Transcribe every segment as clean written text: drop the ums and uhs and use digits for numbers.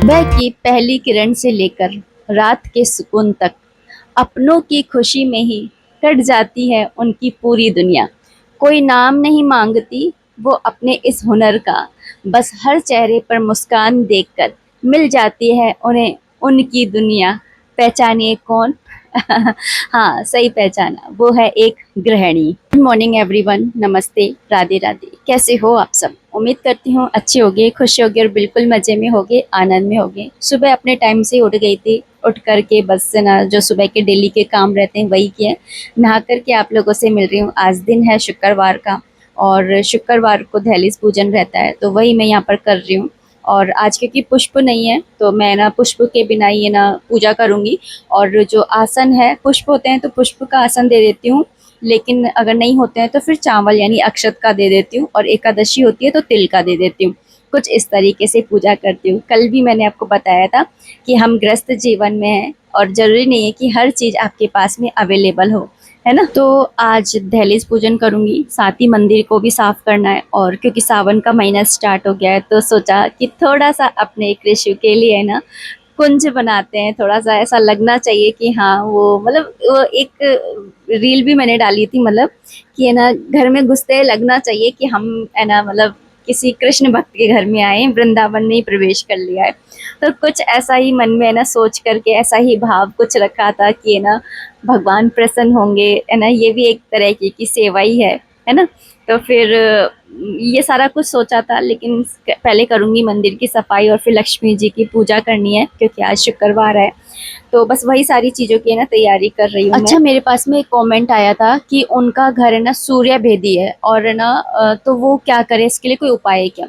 सुबह की पहली किरण से लेकर रात के सुकून तक अपनों की खुशी में ही कट जाती है उनकी पूरी दुनिया। कोई नाम नहीं मांगती वो अपने इस हुनर का, बस हर चेहरे पर मुस्कान देखकर मिल जाती है उन्हें उनकी दुनिया। पहचानिए कौन? हाँ, सही पहचाना, वो है एक गृहिणी। गुड मॉर्निंग एवरीवन, नमस्ते, राधे राधे। कैसे हो आप सब? उम्मीद करती हूँ अच्छे होगे, खुश होगे और बिल्कुल मजे में होगे, आनंद में होगे। सुबह अपने टाइम से उठ गई थी, उठ करके बस से ना जो सुबह के डेली के काम रहते हैं वही किए। नहा करके आप लोगों से मिल रही हूँ। आज दिन है शुक्रवार का और शुक्रवार को दहलीज पूजन रहता है, तो वही मैं यहाँ पर कर रही हूँ। और आज क्योंकि पुष्प नहीं है तो मैं ना पुष्प के बिना ये ना पूजा करूँगी। और जो आसन है, पुष्प होते हैं तो पुष्प का आसन दे देती हूँ, लेकिन अगर नहीं होते हैं तो फिर चावल यानी अक्षत का दे देती हूँ, और एकादशी होती है तो तिल का दे देती हूँ। कुछ इस तरीके से पूजा करती हूँ। कल भी मैंने आपको बताया था कि हम ग्रस्त जीवन में हैं और ज़रूरी नहीं है कि हर चीज़ आपके पास में अवेलेबल हो, है ना। तो आज दहलीज पूजन करूँगी, साथ ही मंदिर को भी साफ़ करना है। और क्योंकि सावन का महीना स्टार्ट हो गया है तो सोचा कि थोड़ा सा अपने कृष्ण के लिए ना कुंज बनाते हैं। थोड़ा सा ऐसा लगना चाहिए कि हाँ, वो मतलब वो एक रील भी मैंने डाली थी, मतलब कि है ना, घर में घुसते ही लगना चाहिए कि हम है ना, मतलब किसी कृष्ण भक्त के घर में आए, वृंदावन में ही प्रवेश कर लिया है। तो कुछ ऐसा ही मन में है ना सोच करके, ऐसा ही भाव कुछ रखा था कि है ना, भगवान प्रसन्न होंगे, है ना, ये भी एक तरह की सेवा ही है ना। तो फिर ये सारा कुछ सोचा था, लेकिन पहले करूँगी मंदिर की सफाई और फिर लक्ष्मी जी की पूजा करनी है क्योंकि आज शुक्रवार है। तो बस वही सारी चीज़ों की है ना तैयारी कर रही हूँ मैं। अच्छा, मेरे पास में एक कमेंट आया था कि उनका घर है ना सूर्य भेदी है और है ना तो वो क्या करे, इसके लिए कोई उपाय है क्या?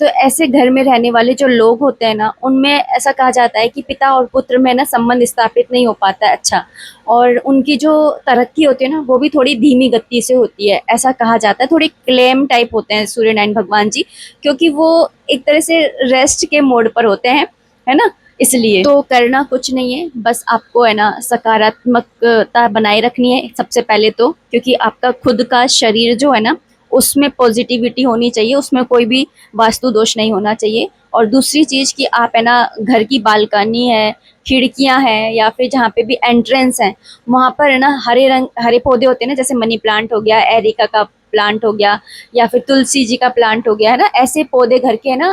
तो ऐसे घर में रहने वाले जो लोग होते हैं ना, उनमें ऐसा कहा जाता है कि पिता और पुत्र में ना संबंध स्थापित नहीं हो पाता है। अच्छा, और उनकी जो तरक्की होती है ना वो भी थोड़ी धीमी गति से होती है, ऐसा कहा जाता है। थोड़े क्लेम टाइप होते हैं सूर्य नारायण भगवान जी, क्योंकि वो एक तरह से रेस्ट के मोड पर होते हैं, है ना। इसलिए तो करना कुछ नहीं है, बस आपको है ना सकारात्मकता बनाए रखनी है सबसे पहले तो, क्योंकि आपका खुद का शरीर जो है ना उसमें पॉजिटिविटी होनी चाहिए, उसमें कोई भी वास्तु दोष नहीं होना चाहिए। और दूसरी चीज़ कि आप है ना घर की बालकनी है, खिड़कियां हैं, या फिर जहाँ पे भी एंट्रेंस है वहाँ पर है ना हरे पौधे होते हैं ना, जैसे मनी प्लांट हो गया, एरिका का प्लांट हो गया, या फिर तुलसी जी का प्लांट हो गया, है ना, ऐसे पौधे घर के है ना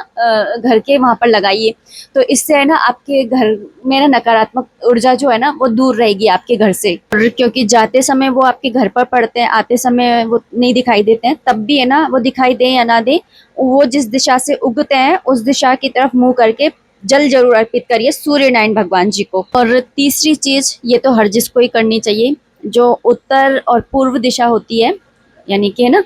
घर के वहाँ पर लगाइए। तो इससे है ना आपके घर में ना नकारात्मक ऊर्जा जो है ना वो दूर रहेगी आपके घर से। और क्योंकि जाते समय वो आपके घर पर पड़ते हैं, आते समय वो नहीं दिखाई देते हैं, तब भी है ना वो दिखाई दे या ना दे, वो जिस दिशा से उगते हैं उस दिशा की तरफ मुंह करके जल जरूर अर्पित करिए सूर्य नारायण भगवान जी को। और तीसरी चीज, ये तो हर जिसको ही करनी चाहिए, जो उत्तर और पूर्व दिशा होती है, यानी कि है ना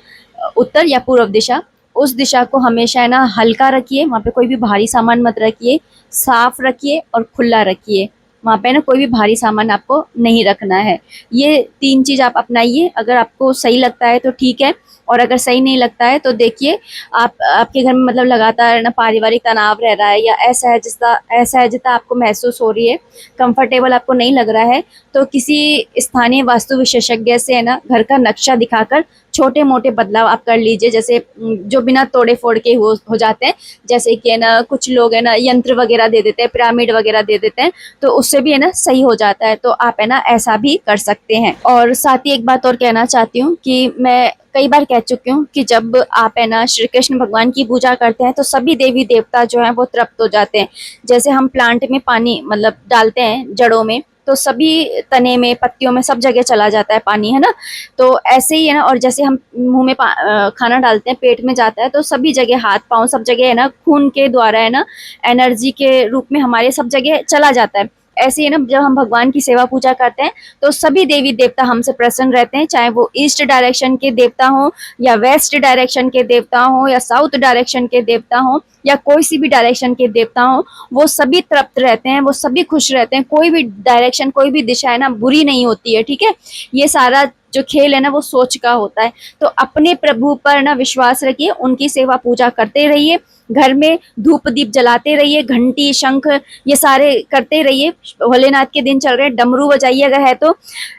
उत्तर या पूर्व दिशा, उस दिशा को हमेशा है ना हल्का रखिए, वहाँ पे कोई भी भारी सामान मत रखिए, साफ रखिए और खुला रखिए। वहाँ पे ना कोई भी भारी सामान आपको नहीं रखना है। ये तीन चीज आप अपनाइए, अगर आपको सही लगता है तो ठीक है, और अगर सही नहीं लगता है तो देखिए, आप आपके घर में मतलब लगातार ना पारिवारिक तनाव रह रहा है या असहजता असहजता आपको महसूस हो रही है, कंफर्टेबल आपको नहीं लग रहा है, तो किसी स्थानीय वास्तु विशेषज्ञ से है ना घर का नक्शा दिखाकर छोटे मोटे बदलाव आप कर लीजिए, जैसे जो बिना तोड़े फोड़ के हो जाते हैं। जैसे कि है ना कुछ लोग है ना यंत्र वगैरह दे देते हैं, पिरामिड वगैरह दे देते हैं, तो उससे भी है ना सही हो जाता है। तो आप है ना ऐसा भी कर सकते हैं। और साथ ही एक बात और कहना चाहती हूँ कि मैं कई बार कह चुकी हूँ कि जब आप है ना श्री कृष्ण भगवान की पूजा करते हैं तो सभी देवी देवता जो हैं वो तृप्त हो जाते हैं। जैसे हम प्लांट में पानी मतलब डालते हैं जड़ों में, तो सभी तने में, पत्तियों में, सब जगह चला जाता है पानी, है ना। तो ऐसे ही है ना, और जैसे हम मुंह में खाना डालते हैं, पेट में जाता है, तो सभी जगह हाथ पांव सब जगह है ना खून के द्वारा है ना एनर्जी के रूप में हमारे सब जगह चला जाता है। ऐसे ही ना जब हम भगवान की सेवा पूजा करते हैं तो सभी देवी देवता हमसे प्रसन्न रहते हैं, चाहे वो ईस्ट डायरेक्शन के देवता हो या वेस्ट डायरेक्शन के देवता हो या साउथ डायरेक्शन के देवता हो या कोई सी भी डायरेक्शन के देवता हो, वो सभी तृप्त रहते हैं, वो सभी खुश रहते हैं। कोई भी डायरेक्शन, कोई भी दिशा है ना बुरी नहीं होती है, ठीक है। ये सारा जो खेल है ना वो सोच का होता है। तो अपने प्रभु पर ना विश्वास रखिए, उनकी सेवा पूजा करते रहिए, घर में धूप दीप जलाते रहिए, घंटी शंख ये सारे करते रहिए। भोलेनाथ के दिन चल रहे हैं, डमरू बजाइए अगर है तो,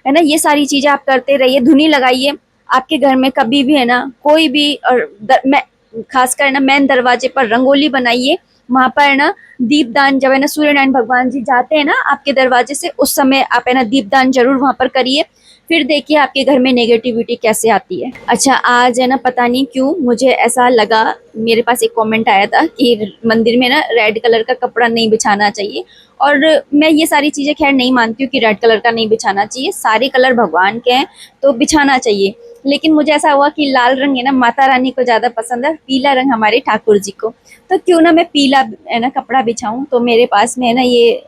है ना, ये सारी चीजें आप करते रहिए, धुनी लगाइए। आपके घर में कभी भी है ना कोई भी, और मैं खासकर ना मेन दरवाजे पर रंगोली बनाइए, वहाँ पर ना दीपदान, जब है ना सूर्यनारायण भगवान जी जाते हैं ना आपके दरवाजे से, उस समय आप है ना दीपदान जरूर वहाँ पर करिए। फिर देखिए आपके घर में नेगेटिविटी कैसे आती है। अच्छा, आज है ना पता नहीं क्यों मुझे ऐसा लगा, मेरे पास एक कमेंट आया था कि मंदिर में ना रेड कलर का कपड़ा नहीं बिछाना चाहिए। और मैं ये सारी चीजें खैर नहीं मानती हूँ कि रेड कलर का नहीं बिछाना चाहिए, सारे कलर भगवान के हैं तो बिछाना चाहिए। लेकिन मुझे ऐसा हुआ कि लाल रंग है ना माता रानी को ज्यादा पसंद है, पीला रंग हमारे ठाकुर जी को, तो क्यों ना मैं पीला है ना कपड़ा बिछाऊं। तो मेरे पास में है ना ये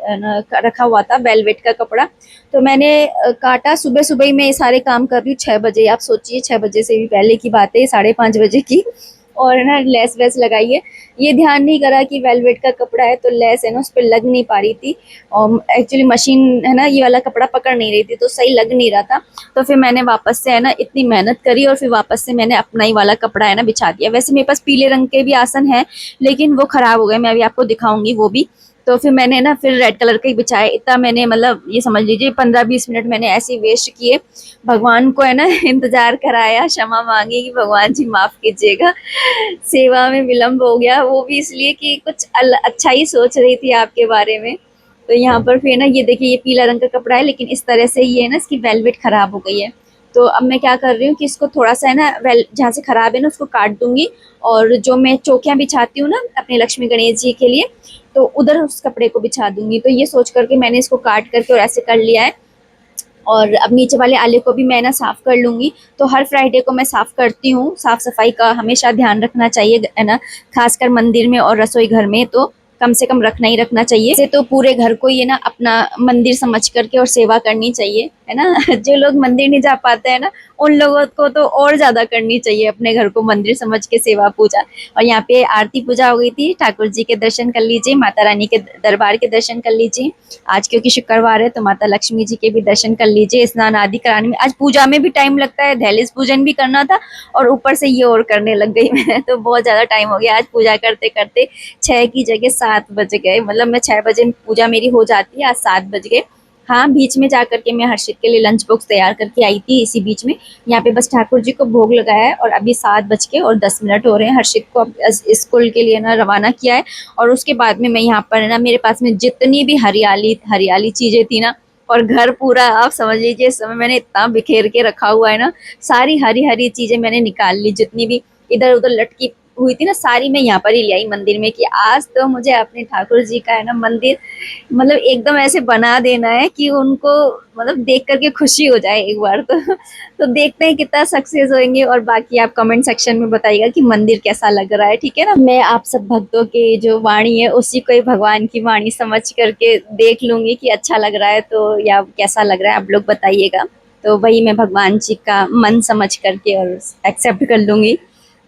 रखा हुआ था वेलवेट का कपड़ा, तो मैंने काटा। सुबह सुबह ही मैं ये सारे काम कर रही हूँ 6 बजे, आप सोचिए 6 बजे से भी पहले की बात है, 5:30 बजे की। और ना लेस वेस लगाई है, ये ध्यान नहीं करा कि वेलवेट का कपड़ा है तो लेस है ना उस पर लग नहीं पा रही थी। और एक्चुअली मशीन है ना ये वाला कपड़ा पकड़ नहीं रही थी तो सही लग नहीं रहा था। तो फिर मैंने वापस से है ना इतनी मेहनत करी और फिर वापस से मैंने अपना ही वाला कपड़ा है ना बिछा दिया। वैसे मेरे पास पीले रंग के भी आसन है लेकिन वो खराब हो गए, मैं अभी आपको दिखाऊंगी वो भी। तो फिर मैंने ना फिर रेड कलर का ही बिछाया। इतना मैंने मतलब ये समझ लीजिए 15-20 मिनट मैंने ऐसे ही वेस्ट किए, भगवान को है ना इंतजार कराया, क्षमा मांगी कि भगवान जी माफ कीजिएगा, सेवा में विलम्ब हो गया, वो भी इसलिए कि कुछ अच्छा ही सोच रही थी आपके बारे में। तो यहाँ पर फिर ना ये देखिए ये पीला रंग का कपड़ा है लेकिन इस तरह से ये है ना इसकी वेलवेट खराब हो गई है। तो अब मैं क्या कर रही हूँ कि इसको थोड़ा सा है ना वेल जहाँ से खराब है ना उसको काट दूंगी, और जो मैं चौकियाँ बिछाती हूँ ना अपने लक्ष्मी गणेश जी के लिए, तो उधर उस कपड़े को बिछा दूंगी। तो ये सोच करके मैंने इसको काट करके और ऐसे कर लिया है। और अब नीचे वाले आले को भी मैं ना साफ कर लूंगी। तो हर फ्राइडे को मैं साफ करती हूँ, साफ सफाई का हमेशा ध्यान रखना चाहिए है ना, खासकर मंदिर में और रसोई घर में तो कम से कम रखना ही रखना चाहिए। इसे तो पूरे घर को ये ना अपना मंदिर समझ करके और सेवा करनी चाहिए है ना। जो लोग मंदिर नहीं जा पाते हैं ना उन लोगों को तो और ज्यादा करनी चाहिए, अपने घर को मंदिर समझ के सेवा पूजा। और यहाँ पे आरती पूजा हो गई थी, ठाकुर जी के दर्शन कर लीजिए, माता रानी के दरबार के दर्शन कर लीजिए। आज क्योंकि शुक्रवार है तो माता लक्ष्मी जी के भी दर्शन कर लीजिए। स्नान आदि कराने में आज पूजा में भी टाइम लगता है, दहलीज पूजन भी करना था और ऊपर से ये और करने लग गई मैं, तो बहुत ज्यादा टाइम हो गया आज पूजा करते करते। 6 की जगह 7 बज गए, मतलब मैं 6 बजे पूजा मेरी हो जाती है, आज 7 बज गए। हाँ, बीच में जाकर के मैं हर्षित के लिए लंच बॉक्स तैयार करके आई थी इसी बीच में। यहाँ पे बस ठाकुर जी को भोग लगाया है और अभी 7 बज के और 10 मिनट हो रहे हैं। हर्षित को अब स्कूल के लिए ना रवाना किया है। और उसके बाद में मैं यहाँ पर ना मेरे पास में जितनी भी हरियाली हरियाली चीजें थी ना, और घर पूरा आप समझ लीजिए इस समय मैंने इतना बिखेर के रखा हुआ है ना, सारी हरी हरी चीजें मैंने निकाल ली, जितनी भी इधर उधर लटकी हुई थी ना सारी मैं यहाँ पर ही ले आई मंदिर में, कि आज तो मुझे अपने ठाकुर जी का है ना मंदिर मतलब एकदम ऐसे बना देना है कि उनको मतलब देख करके खुशी हो जाए एक बार तो देखते हैं कितना सक्सेस होंगे। और बाकी आप कमेंट सेक्शन में बताइएगा कि मंदिर कैसा लग रहा है, ठीक है ना। मैं आप सब भक्तों के जो वाणी है उसी को ही भगवान की वाणी समझ करके देख लूंगी कि अच्छा लग रहा है तो या कैसा लग रहा है, आप लोग बताइएगा। तो वही मैं भगवान जी का मन समझ करके और एक्सेप्ट कर लूंगी।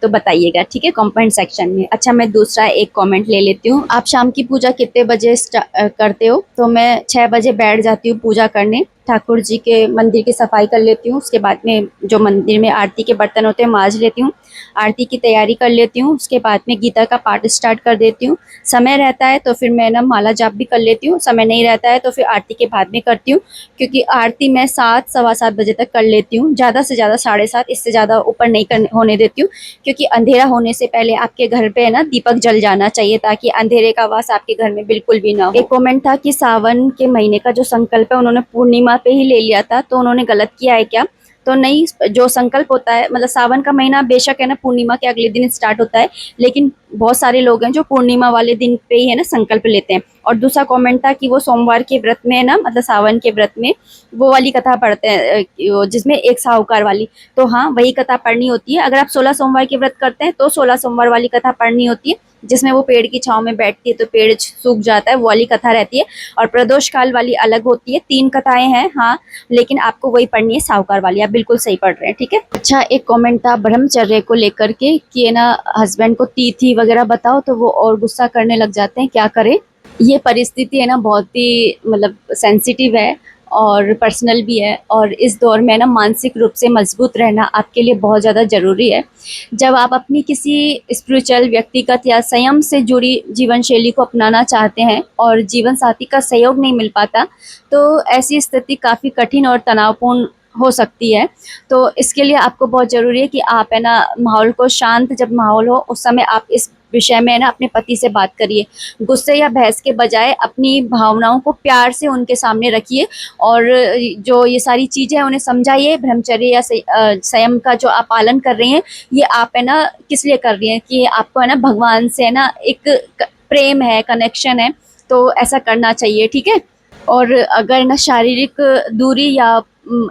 तो बताइएगा ठीक है कमेंट सेक्शन में। अच्छा, मैं दूसरा एक कमेंट ले लेती हूँ। आप शाम की पूजा कितने बजे करते हो? तो मैं 6 बजे बैठ जाती हूँ पूजा करने, ठाकुर जी के मंदिर की सफाई कर लेती हूँ, उसके बाद में जो मंदिर में आरती के बर्तन होते हैं मांज लेती हूँ, आरती की तैयारी कर लेती हूँ, उसके बाद में गीता का पाठ स्टार्ट कर देती हूँ। समय रहता है तो फिर मैं ना माला जाप भी कर लेती हूँ, समय नहीं रहता है तो फिर आरती के बाद में करती हूँ, क्योंकि आरती मैं 7 सवा 7 बजे तक कर लेती हूँ, ज़्यादा से ज़्यादा 7:30, इससे ज़्यादा ऊपर नहीं होने देती हूँ। क्योंकि अंधेरा होने से पहले आपके घर पे है ना दीपक जल जाना चाहिए, ताकि अंधेरे का वास आपके घर में बिल्कुल भी ना हो। एक कमेंट था कि सावन के महीने का जो संकल्प है उन्होंने पूर्णिमा पे ही ले लिया था, तो उन्होंने गलत किया है क्या? तो नहीं, जो संकल्प होता है मतलब सावन का महीना बेशक है ना पूर्णिमा के अगले दिन स्टार्ट होता है, लेकिन बहुत सारे लोग हैं जो पूर्णिमा वाले दिन पे ही है ना संकल्प लेते हैं। और दूसरा कमेंट था कि वो सोमवार के व्रत में है ना, मतलब सावन के व्रत में वो वाली कथा पढ़ते हैं जिसमें एक साहूकार वाली। तो हाँ, वही कथा पढ़नी होती है। अगर आप 16 सोमवार के व्रत करते हैं तो 16 सोमवार वाली कथा पढ़नी होती है, जिसमें वो पेड़ की छांव में बैठती है तो पेड़ सूख जाता है, वो वाली कथा रहती है। और प्रदोष काल वाली अलग होती है, 3 कथाएं हैं हाँ, लेकिन आपको वही पढ़नी है साहूकार वाली। आप बिल्कुल सही पढ़ रहे हैं, ठीक है। अच्छा, एक कमेंट था ब्रह्मचर्य को लेकर के कि है ना हस्बैंड को तिथि वगैरह बताओ तो वो और गुस्सा करने लग जाते हैं, क्या करें? ये परिस्थिति है ना बहुत ही मतलब सेंसिटिव है और पर्सनल भी है, और इस दौर में ना मानसिक रूप से मजबूत रहना आपके लिए बहुत ज़्यादा ज़रूरी है। जब आप अपनी किसी स्पिरिचुअल व्यक्तिगत या संयम से जुड़ी जीवन शैली को अपनाना चाहते हैं और जीवन साथी का सहयोग नहीं मिल पाता, तो ऐसी स्थिति काफ़ी कठिन और तनावपूर्ण हो सकती है। तो इसके लिए आपको बहुत ज़रूरी है कि आप है ना माहौल को शांत, जब माहौल हो उस समय आप इस विषय में है ना अपने पति से बात करिए। गुस्से या बहस के बजाय अपनी भावनाओं को प्यार से उनके सामने रखिए और जो ये सारी चीज़ें हैं उन्हें समझाइए। ब्रह्मचर्य या संयम का जो आप पालन कर रही हैं, ये आप है ना किस लिए कर रही हैं कि आपको है ना भगवान से है ना एक प्रेम है, कनेक्शन है, तो ऐसा करना चाहिए, ठीक है। और अगर ना शारीरिक दूरी या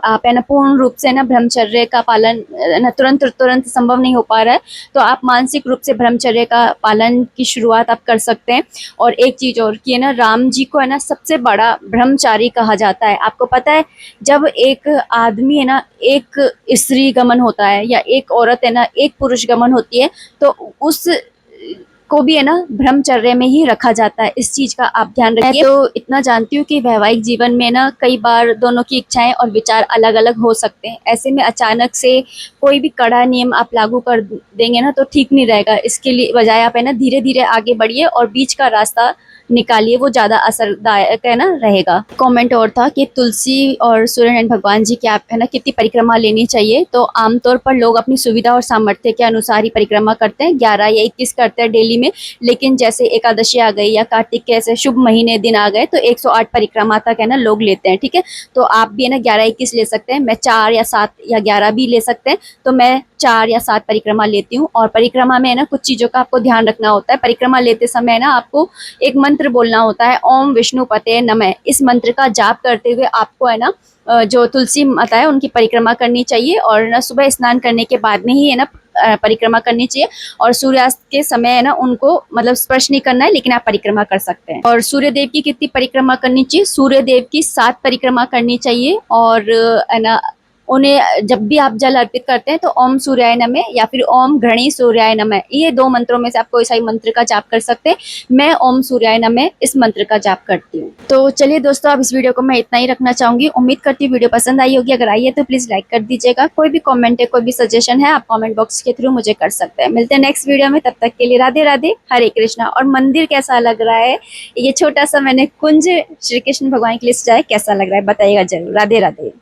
आप है ना पूर्ण रूप से ना ब्रह्मचर्य का पालन ना तुरंत तुरंत संभव नहीं हो पा रहा है, तो आप मानसिक रूप से ब्रह्मचर्य का पालन की शुरुआत आप कर सकते हैं। और एक चीज़ और कि है ना राम जी को है ना सबसे बड़ा ब्रह्मचारी कहा जाता है। आपको पता है, जब एक आदमी है ना एक स्त्री गमन होता है या एक औरत है ना एक पुरुष गमन होती है, तो उस को भी है ना ब्रह्मचर्य में ही रखा जाता है। इस चीज का आप ध्यान रखिए। मैं तो इतना जानती हूँ कि वैवाहिक जीवन में ना कई बार दोनों की इच्छाएं और विचार अलग अलग हो सकते हैं। ऐसे में अचानक से कोई भी कड़ा नियम आप लागू कर देंगे ना तो ठीक नहीं रहेगा। इसके लिए बजाय आप है ना धीरे धीरे आगे बढ़िए और बीच का रास्ता निकालिए, वो ज़्यादा असरदायक है ना रहेगा। कमेंट और था कि तुलसी और सूर्यनारायण भगवान जी की आप है ना कितनी परिक्रमा लेनी चाहिए। तो आमतौर पर लोग अपनी सुविधा और सामर्थ्य के अनुसार ही परिक्रमा करते हैं, 11 या 21 करते हैं डेली में। लेकिन जैसे एकादशी आ गई या कार्तिक के ऐसे शुभ महीने दिन आ गए तो 108 परिक्रमा तक है ना लोग लेते हैं, ठीक है। तो आप भी है ना 11-21 ले सकते हैं, मैं 4 या 7 या 11 भी ले सकते हैं। तो मैं 4 या 7 परिक्रमा लेती हूँ। और परिक्रमा में है ना कुछ चीज़ों का आपको ध्यान रखना होता है। परिक्रमा लेते समय ना आपको एक मंत्र बोलना होता है, ओम विष्णुपते नमः। इस मंत्र का जाप करते हुए आपको है ना जो तुलसी माता है उनकी परिक्रमा करनी चाहिए और ना सुबह स्नान करने के बाद में ही है ना परिक्रमा करनी चाहिए। और सूर्यास्त के समय है ना उनको मतलब स्पर्श नहीं करना है, लेकिन आप परिक्रमा कर सकते हैं। और सूर्य देव की कितनी परिक्रमा करनी चाहिए? सूर्य देव की 7 परिक्रमा करनी चाहिए। और है ना उन्हें जब भी आप जल अर्पित करते हैं तो ओम सूर्याय नमः या फिर ओम घृणी सूर्याय नमः, ये 2 मंत्रों में से आप कोई सा मंत्र का जाप कर सकते हैं। मैं ओम सूर्याय नमः इस मंत्र का जाप करती हूँ। तो चलिए दोस्तों, अब इस वीडियो को मैं इतना ही रखना चाहूंगी। उम्मीद करती हूँ वीडियो पसंद आई होगी। अगर आई है तो प्लीज लाइक कर दीजिएगा। कोई भी कॉमेंट है, कोई भी सजेशन है, आप कॉमेंट बॉक्स के थ्रू मुझे कर सकते हैं। मिलते हैं नेक्स्ट वीडियो में, तब तक के लिए राधे राधे, हरे कृष्णा। और मंदिर कैसा लग रहा है, ये छोटा सा मैंने कुंज श्री कृष्ण भगवान के लिए सजाया, कैसा लग रहा है बताइएगा जरूर। राधे राधे।